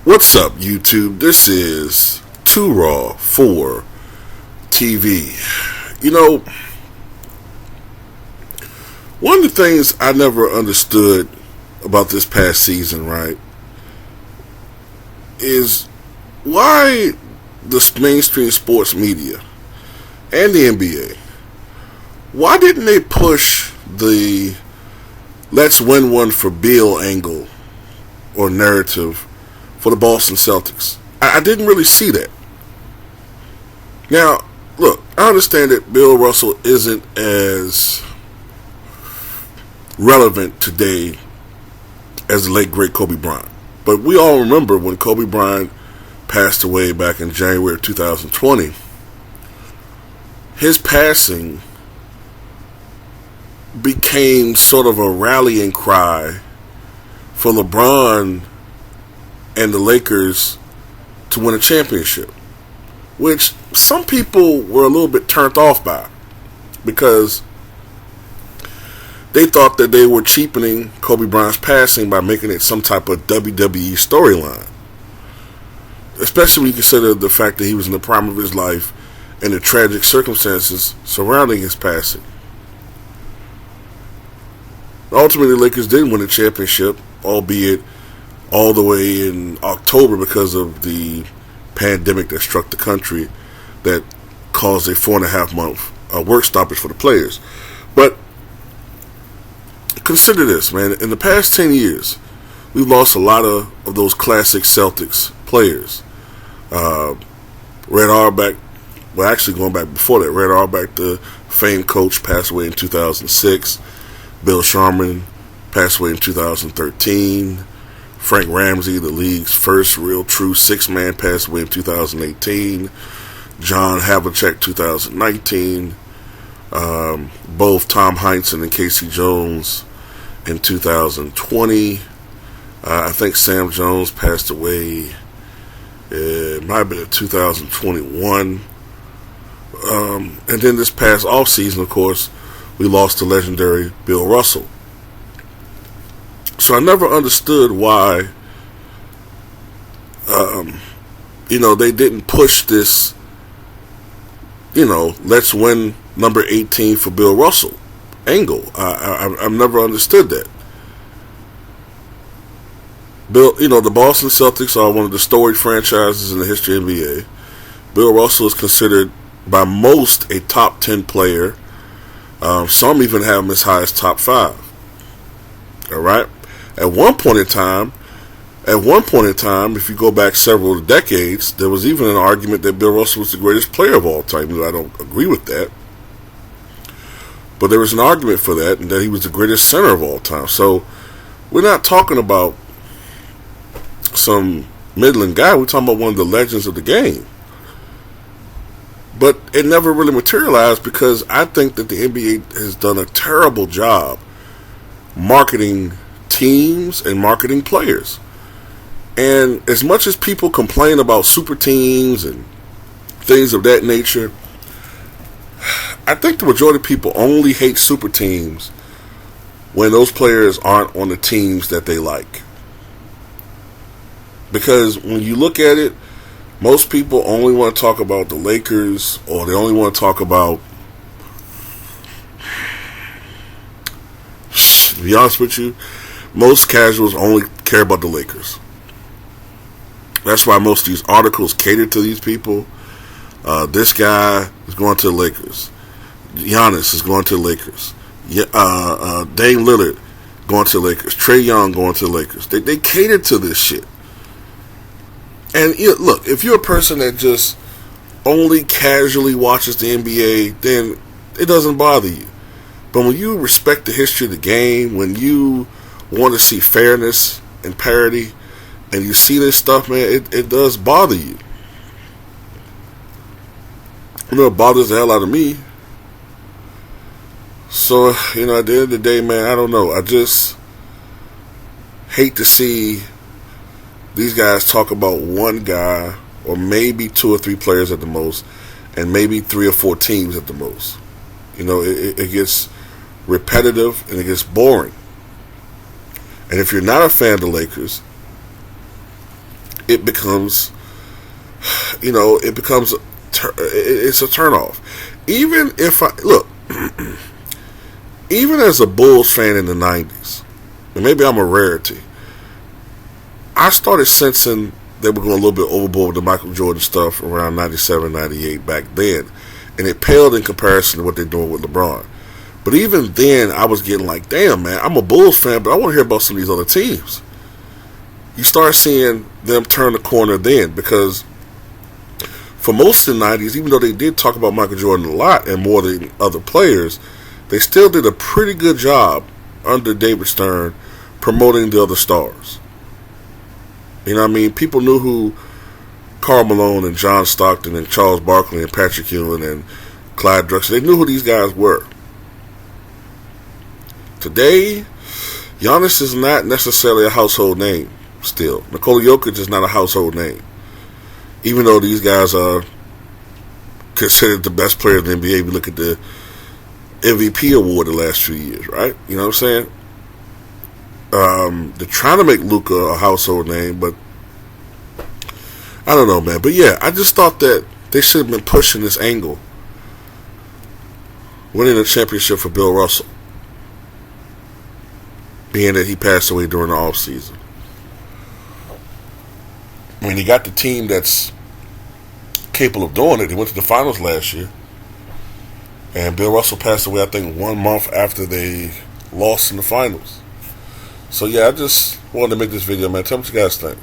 What's up, YouTube? This is Too Raw for TV. One of the things I never understood about this past season, right, is why the mainstream sports media and the NBA, why didn't they push the let's win one for Bill angle or narrative for the Boston Celtics? I didn't really see that. Now, look, I understand that Bill Russell isn't as relevant today as the late, great Kobe Bryant. But we all remember when Kobe Bryant passed away back in January of 2020, his passing became sort of a rallying cry for LeBron and the Lakers to win a championship, which some people were a little bit turned off by because they thought that they were cheapening Kobe Bryant's passing by making it some type of WWE storyline, especially when you consider the fact that he was in the prime of his life and the tragic circumstances surrounding his passing. Ultimately, the Lakers didn't win the championship, albeit all the way in October because of the pandemic that struck the country that caused a 4.5 month work stoppage for the players. But consider this, man. In the past 10 years, we've lost a lot of those classic Celtics players. Red Auerbach, well, actually going back before that, Red Auerbach, the famed coach, passed away in 2006. Bill Sharman passed away in 2013. Frank Ramsey, the league's first real true six-man, passed away in 2018. John Havlicek, 2019. Both Tom Heinsohn and Casey Jones in 2020. I think Sam Jones passed away. It might have been in 2021. And then this past offseason, of course, we lost the legendary Bill Russell. So I never understood why, they didn't push this, let's win number 18 for Bill Russell angle. I've never understood that. The Boston Celtics are one of the storied franchises in the history of the NBA. Bill Russell is considered by most a top 10 player. Some even have him as high as top 5. All right. At one point in time, if you go back several decades, there was even an argument that Bill Russell was the greatest player of all time. I don't agree with that. But there was an argument for that, and that he was the greatest center of all time. So we're not talking about some middling guy. We're talking about one of the legends of the game. But it never really materialized because I think that the NBA has done a terrible job marketing teams and marketing players. And as much as people complain about super teams and things of that nature, I think the majority of people only hate super teams when those players aren't on the teams that they like. Because when you look at it, most people only want to talk about the Lakers, or they only want to talk about, to be honest with you, most casuals only care about the Lakers. That's why most of these articles cater to these people. This guy is going to the Lakers. Giannis is going to the Lakers. Dame Lillard going to the Lakers. Trae Young going to the Lakers. They cater to this shit. And look, if you're a person that just only casually watches the NBA, then it doesn't bother you. But when you respect the history of the game, when you want to see fairness and parity, and you see this stuff, man, it does bother you. It bothers the hell out of me. So, at the end of the day, man, I don't know. I just hate to see these guys talk about one guy, or maybe 2 or 3 players at the most, and maybe 3 or 4 teams at the most. It gets repetitive and it gets boring. And if you're not a fan of the Lakers, it becomes, it's a turnoff. Even if even as a Bulls fan in the 90s, and maybe I'm a rarity, I started sensing they were going a little bit overboard with the Michael Jordan stuff around 97, 98 back then. And it paled in comparison to what they're doing with LeBron. But even then, I was getting like, damn, man, I'm a Bulls fan, but I want to hear about some of these other teams. You start seeing them turn the corner then, because for most of the 90s, even though they did talk about Michael Jordan a lot and more than other players, they still did a pretty good job under David Stern promoting the other stars. You know what I mean? People knew who Karl Malone and John Stockton and Charles Barkley and Patrick Ewing and Clyde Drexler, they knew who these guys were. Today, Giannis is not necessarily a household name still. Nikola Jokic is not a household name. Even though these guys are considered the best player in the NBA, we look at the MVP award the last few years, right? You know what I'm saying? They're trying to make Luka a household name, but I don't know, man. But yeah, I just thought that they should have been pushing this angle, winning a championship for Bill Russell, being that he passed away during the offseason. I mean, he got the team that's capable of doing it. They went to the finals last year, and Bill Russell passed away, I think, 1 month after they lost in the finals. So yeah, I just wanted to make this video, man. Tell me what you guys think.